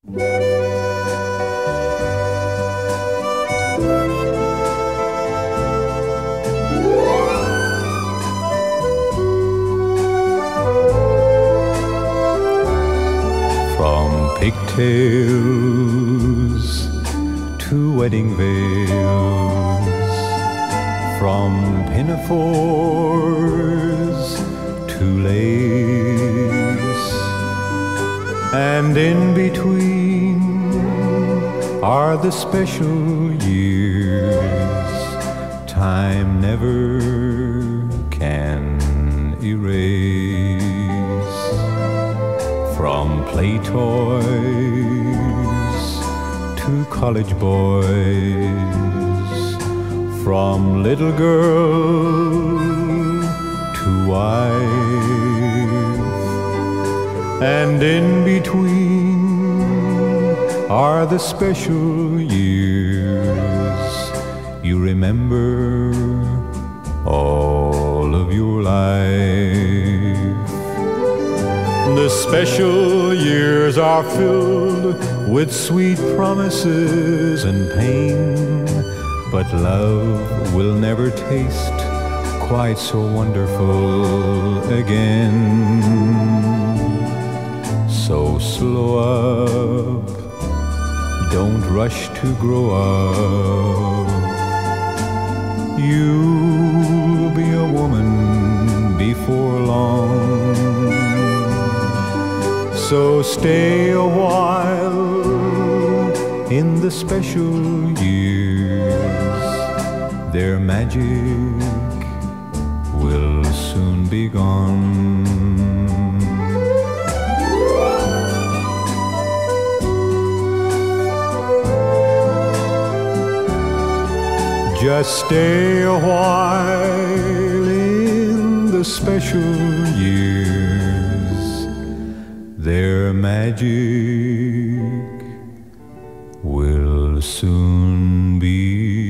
From pigtails to wedding veils, from pinafores to lace, and in between are the special years time never can erase. From play toys to college boys, from little girl to wife, and in between are the special years you remember all of your life. The special years are filled with sweet promises and pain, but love will never taste quite so wonderful again. So slow up, don't rush to grow up. You'll be a woman before long. So stay a while in the special years. Their magic will soon be gone. Just stay a while in the special years. Their magic will soon be